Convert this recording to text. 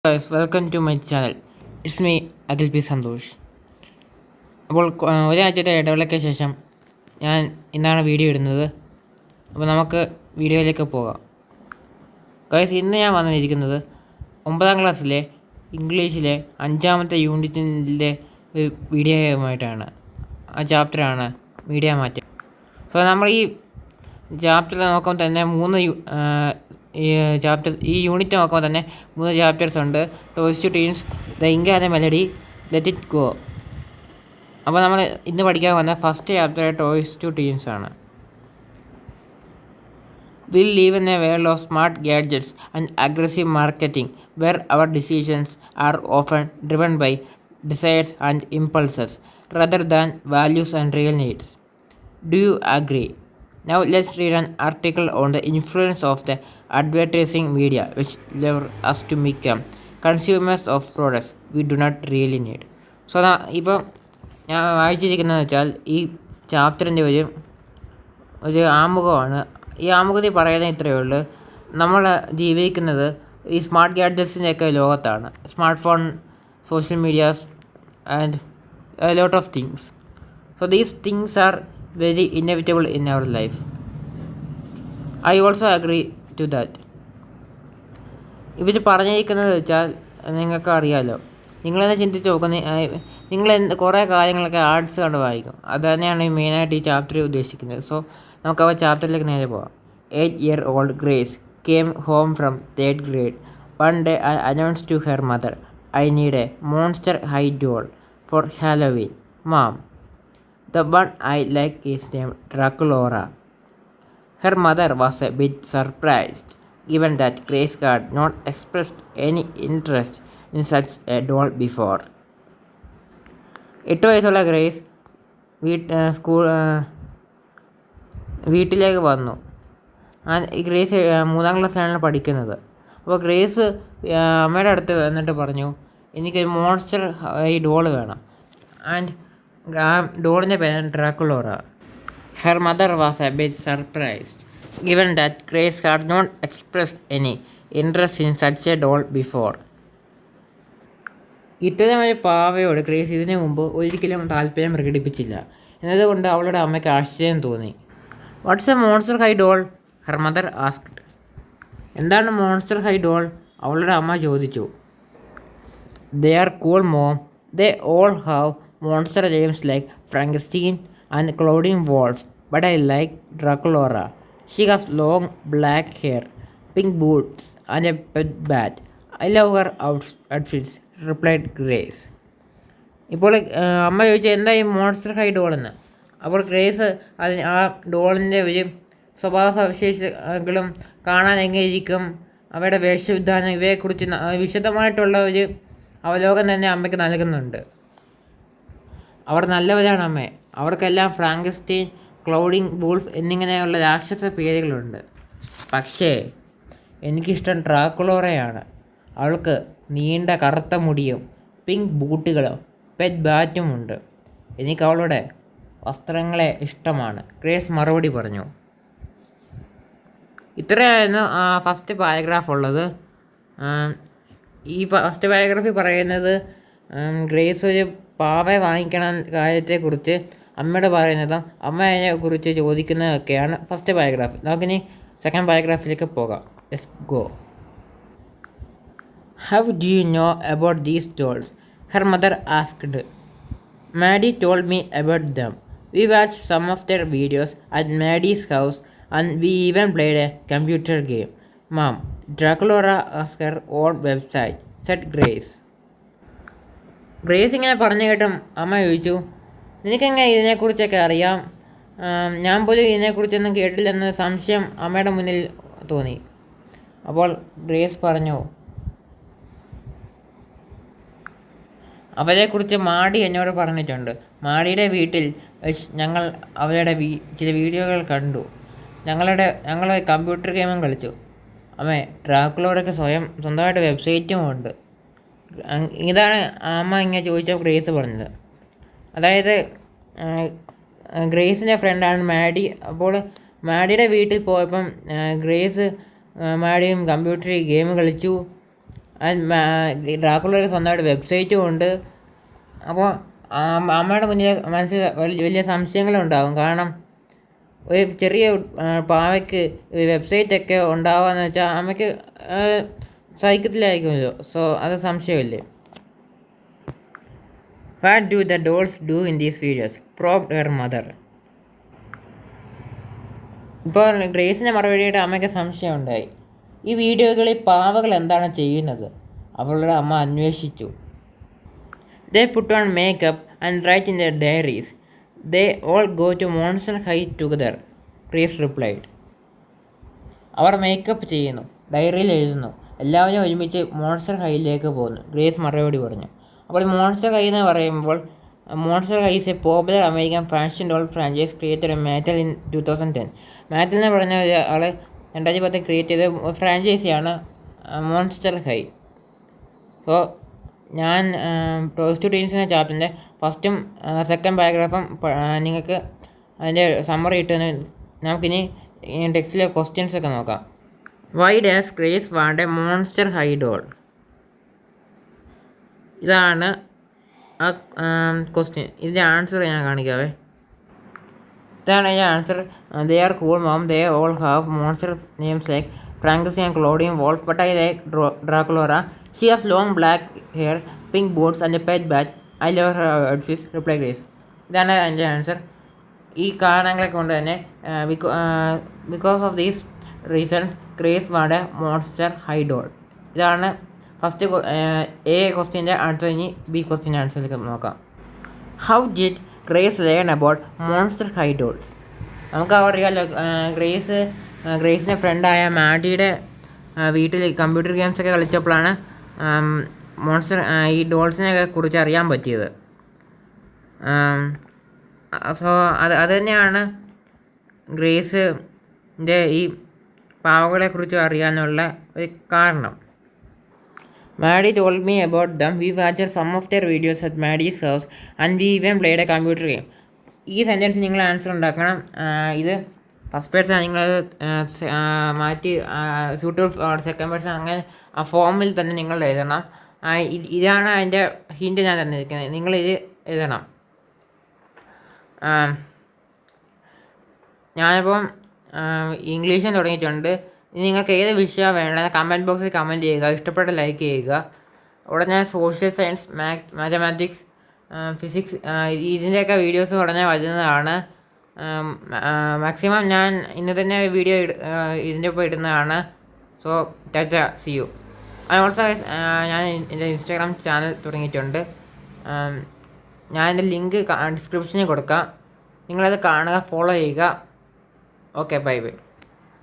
Guys, welcome to my channel. It's me, Akhil P. Santhosh. അപ്പോൾ ഒരാഴ്ചത്തെ ഇടവേളയ്ക്ക് ശേഷം ഞാൻ ഇന്നാണ് വീഡിയോ ഇടുന്നത്. അപ്പോൾ നമുക്ക് വീഡിയോയിലേക്ക് പോകാം. ഗൈസ്, ഇന്ന് ഞാൻ വന്നിരിക്കുന്നത് 9ാം ക്ലാസ്സിലെ ഇംഗ്ലീഷിലെ 5ാമത്തെ യൂണിറ്റിൻ്റെ ഒരു വീഡിയോയുമായിട്ടാണ്. ആ ചാപ്റ്ററാണ് മീഡിയ മാറ്റം. സോ നമ്മൾ ഈ ചാപ്റ്ററിൽ നോക്കുമ്പോൾ തന്നെ ഈ യൂണിറ്റ് നോക്കുമ്പോൾ തന്നെ 3 ചാപ്റ്റേഴ്സ് ഉണ്ട്. Toys to teens, the ink and melody, let it go. അപ്പോൾ നമ്മൾ ഇന്ന് പഠിക്കാൻ വന്ന first chapter toys to teens ആണ്. We live in a world of smart gadgets and aggressive marketing where our decisions are often driven by desires and impulses rather than values and real needs. Do you agree? Now let's read an article on the influence of the advertising media which lure us to become consumers of products we do not really need. So ഇപ്പോൾ ഞാൻ വായിച്ചിരിക്കുന്നതെന്ന് വെച്ചാൽ ഈ ചാപ്റ്ററിൻ്റെ ഒരു ആമുഖമാണ്. ഈ ആമുഖത്തിൽ പറയുന്നത് ഇത്രയേ ഉള്ളൂ. നമ്മൾ ജീവിക്കുന്നത് ഈ സ്മാർട്ട് ഗാഡ്ജറ്റ്സിൻ്റെയൊക്കെ ലോകത്താണ്. Smart phone, social medias and a lot of things. So these things are very inevitable in our life. I also agree to that. ഇവർ പറഞ്ഞിരിക്കുന്നത് വെച്ചാൽ നിങ്ങൾക്ക് അറിയാമല്ലോ. നിങ്ങളെന്നെ ചിന്തിച്ച് നോക്കുന്നത്, നിങ്ങൾ കുറേ കാര്യങ്ങളൊക്കെ ആർട്സ് കണ്ട് വായിക്കും. അത് തന്നെയാണ് മെയിനായിട്ട് ഈ ചാപ്റ്റർ ഉദ്ദേശിക്കുന്നത്. സോ നമുക്ക് ആ ചാപ്റ്ററിലേക്ക് നേരെ പോകാം. 8-year-old Grace came home from 3rd grade. One day I announced to her mother, I need a monster high doll for Halloween. Mom, the one I like is named Draculaura. Her mother was a bit surprised, given that Grace had not expressed any interest in such a doll before. 8 വയസ്സുള്ള grace വീട്ടിലേക്ക് വന്നു. ഈ grace 3ാം ക്ലാസ്സിലാണ് പഠിക്കുന്നത്. അപ്പോൾ grace അമ്മയുടെ അടുത്ത് വന്നിട്ട് പറഞ്ഞു, എനിക്കൊരു മോൺസ്റ്റർ ഈ ഡോൾ വേണം. ആൻഡ് ആ ഡോളിൻ്റെ പേരാണ് Draculaura. Her mother was a bit surprised given that Grace had not expressed any interest in such a doll before. ഇത്തരം ഒരു പാവയോട് ഗ്രേസ് ഇതിനു മുമ്പ് ഒരിക്കലും താല്പര്യം പ്രകടിപ്പിച്ചില്ല എന്നതുകൊണ്ട് അവളുടെ അമ്മയ്ക്ക് ആശ്ചര്യം തോന്നി. What's a monster high doll? Her mother asked. എന്താണ് മോൺസ്റ്റർ ഹൈ ഡോൾ? അവളുടെ അമ്മ ചോദിച്ചു. They are cool mom. They all have monster names like Frankenstein and Clouding Walls, but I like Draculaura. She has long black hair, pink boots, and a pet bat. I love her outfits, replied Grace. ഇപ്പോൾ അമ്മ ചോദിച്ചു, എന്താ ഈ monster high ഡോളെന്ന്. അപ്പോൾ grace ആ ഡോളിൻ്റെ ഒരു സ്വഭാവ സവിശേഷതകളും കാണാൻ എങ്ങനെയിരിക്കും, അവയുടെ വേഷവിധാനം, ഇവയെക്കുറിച്ച് വിശദമായിട്ടുള്ള ഒരു അവലോകനം തന്നെ അമ്മയ്ക്ക് നൽകുന്നുണ്ട്. അവർ നല്ലവരാണ് അമ്മേ. അവർക്കെല്ലാം ഫ്രാങ്കസ്റ്റീൻ, ക്ലൗഡിങ് വൂൾഫ് എന്നിങ്ങനെയുള്ള രാക്ഷസ പേരുകളുണ്ട്. പക്ഷേ എനിക്കിഷ്ടം ഡ്രാക്കുളോറയാണ്. അവൾക്ക് നീണ്ട കറുത്ത മുടിയും പിങ്ക് ബൂട്ടുകളും പെറ്റ് ബാറ്റുമുണ്ട്. എനിക്ക് അവളുടെ വസ്ത്രങ്ങളെ ഇഷ്ടമാണ്, ഗ്രേസ് മറുപടി പറഞ്ഞു. ഇത്രയായിരുന്നു ഫസ്റ്റ് പാരഗ്രാഫ് ഉള്ളത്. ഈ ഫസ്റ്റ് പാരഗ്രാഫിൽ പറയുന്നത് ഗ്രേസ് ഒരു പാവയെ വാങ്ങിക്കണ കാര്യത്തെക്കുറിച്ച് അമ്മയോട് പറയുന്നതും അമ്മ അതിനെക്കുറിച്ച് ചോദിക്കുന്നതൊക്കെയാണ് ഫസ്റ്റ് പാരഗ്രാഫ്. നമുക്കിനി സെക്കൻഡ് പാരഗ്രാഫിലേക്ക് പോകാം. Let's go. How do you know about these dolls? Her mother asked. Maddie told me about them. We watch some of their videos at Maddie's house and we even played a computer game. Mom, Draculaura has her own website, said Grace. Grace ഇങ്ങനെ പറഞ്ഞു കേട്ടും അമ്മ ചോദിച്ചു, നിനക്കെങ്ങനെ ഇതിനെക്കുറിച്ചൊക്കെ അറിയാം? ഞാൻ പോലും ഇതിനെക്കുറിച്ചൊന്നും കേട്ടില്ലെന്ന് സംശയം അമ്മയുടെ മുന്നിൽ തോന്നി. അപ്പോൾ ഗ്രേസ് പറഞ്ഞു, അവരെക്കുറിച്ച് മാഡി എന്നോട് പറഞ്ഞിട്ടുണ്ട്. മാഡിയുടെ വീട്ടിൽ വെച്ച് ഞങ്ങൾ അവരുടെ ചില വീഡിയോകൾ കണ്ടു. ഞങ്ങൾ കമ്പ്യൂട്ടർ ഗെയിമും കളിച്ചു. അമ്മേ, ഡ്രാക്കുളോറയ്ക്ക് സ്വന്തമായിട്ട് വെബ്സൈറ്റും ഉണ്ട്. ഇതാണ് അമ്മ ഇങ്ങനെ ചോദിച്ച ഗ്രേസ് പറഞ്ഞത്. അതായത് ഗ്രേസിൻ്റെ ഫ്രണ്ടാണ് മാഡി. അപ്പോൾ മാഡിയുടെ വീട്ടിൽ പോയപ്പം ഗ്രേസ് മാഡിയും കമ്പ്യൂട്ടറിൽ ഗെയിം കളിച്ചു. ഡ്രാക്കുളയ്ക്ക് സ്വന്തമായിട്ട് വെബ്സൈറ്റും ഉണ്ട്. അപ്പോൾ അമ്മയുടെ മുന്നിൽ മനസ്സിൽ വലിയ സംശയങ്ങളുണ്ടാവും. കാരണം ഒരു ചെറിയ പാവയ്ക്ക് വെബ്സൈറ്റൊക്കെ ഉണ്ടാവുകയെന്ന് വെച്ചാൽ അമ്മയ്ക്ക് സഹിക്കത്തിലായിരിക്കുമല്ലോ. സോ അത് സംശയമില്ലേ. What do the dolls do in these videos? Probed her mother. ഇപ്പോൾ ഗ്രേസിൻ്റെ മറുപടിയായിട്ട് അമ്മയ്ക്ക് സംശയമുണ്ടായി. ഈ വീഡിയോകളിൽ പാവകൾ എന്താണ് ചെയ്യുന്നത്? അവളുടെ അമ്മ അന്വേഷിച്ചു. They put on makeup and write in their diaries. They all go to Monster High together, Grace replied. Our makeup ചെയ്യുന്നു, ഡയറിയിൽ എഴുതുന്നു, എല്ലാവരും ഒരുമിച്ച് മോൺസ്റ്റർ ഹൈയിലേക്ക് പോകുന്നു, ഗ്രേസ് മറുപടി പറഞ്ഞു. അപ്പോൾ മോൺസ്റ്റർ ഹൈ എന്ന് പറയുമ്പോൾ Monster High is a popular American fashion doll franchise created Mattel in 2010. Mattel എന്ന് പറഞ്ഞ ആൾ 2010 ക്രിയേറ്റ് ചെയ്ത ഫ്രാഞ്ചൈസിയാണ് മോൺസ്റ്റർ ഹൈ. സോ ഞാൻ ടോയ്സ് ടു ടീൻസ് എന്ന ചാപ്റ്ററിൻ്റെ ഫസ്റ്റും സെക്കൻഡ് പാരഗ്രാഫും നിങ്ങൾക്ക് അതിൻ്റെ സമ്മറി ഇട്ട് നമുക്കിനി ടെക്സ്റ്റിലെ ക്വസ്റ്റ്യൻസ് ഒക്കെ നോക്കാം. Why does Grace want a monster high doll? ഇതാണ് ആ ക്വസ്റ്റ്യൻ. ഇതിൻ്റെ ആൻസർ ഞാൻ കാണിക്കാവേ. ഇതാണ് അതിൻ്റെ answer. They are cool mom, they all have monster names like Frankenstein, Claudian Wolf, but I like Dracula. She has long black hair, pink boots and a pet bat. I love her outfits, replied Grace. ഇതാണ് എൻ്റെ answer. ഈ കാരണങ്ങളെ കൊണ്ട് തന്നെ because of these reason Grace want a monster high doll. ഇതാണ് first A ക്വസ്റ്റ്യൻ്റെ ആൻസർ. ഇനി ബി ക്വസ്റ്റ്യൻ്റെ ആൻസറിലേക്ക് നോക്കാം. How did Grace learn about monster high dolls? നമുക്ക് അറിയാമല്ലോ, ഗ്രേസിൻ്റെ ഫ്രണ്ടായ മാഡിയുടെ വീട്ടിൽ കമ്പ്യൂട്ടർ ഗെയിംസൊക്കെ കളിച്ചപ്പോഴാണ് മോൺസ്റ്റർ ഈ ഡോൾസിനെയൊക്കെ കുറിച്ച് അറിയാൻ പറ്റിയത്. സോ അത് തന്നെയാണ് ഗ്രേസിൻ്റെ ഈ പാവകളെക്കുറിച്ച് അറിയാനുള്ള ഒരു കാരണം. Maddie told me about them. We watched some of their videos at Maddie's house and we even played a computer game. ഈ സെൻറ്റൻസ് നിങ്ങൾ ആൻസർ ഉണ്ടാക്കണം. ഇത് ഫസ്റ്റ് പേഴ്സൺ നിങ്ങളത് മാറ്റി സൂട്ടബിൾ ഫോർ സെക്കൻഡ് പേഴ്സൺ അങ്ങനെ ആ ഫോമിൽ തന്നെ നിങ്ങൾ എഴുതണം. ഇതാണ് അതിൻ്റെ ഹിൻറ്റ് ഞാൻ തന്നിരിക്കുന്നത്. നിങ്ങളിത് എഴുതണം. ഞാനിപ്പം ഇംഗ്ലീഷിൽ തുടങ്ങിയിട്ടുണ്ട്. നിങ്ങൾക്ക് ഏത് വിഷയമാണ് വേണ്ടത് കമൻറ്റ് ബോക്സിൽ കമൻറ്റ് ചെയ്യുക. ഇഷ്ടപ്പെട്ട ലൈക്ക് ചെയ്യുക. ഉടനെ സോഷ്യൽ സയൻസ്, മാത്തമാറ്റിക്സ്, ഫിസിക്സ് ഇതിൻ്റെയൊക്കെ വീഡിയോസ് ഉടനെ വരുന്നതാണ്. മാക്സിമം ഞാൻ ഇന്ന് തന്നെ വീഡിയോ ഇതിൻ്റെ ഒപ്പം ഇടുന്നതാണ്. So tata, see you. Also ഞാൻ എൻ്റെ ഇൻസ്റ്റാഗ്രാം ചാനൽ തുടങ്ങിയിട്ടുണ്ട്. ഞാൻ എൻ്റെ ലിങ്ക് ഡിസ്ക്രിപ്ഷനിൽ കൊടുക്കാം. നിങ്ങളത് കാണുക, ഫോളോ ചെയ്യുക. Okay, bye bye.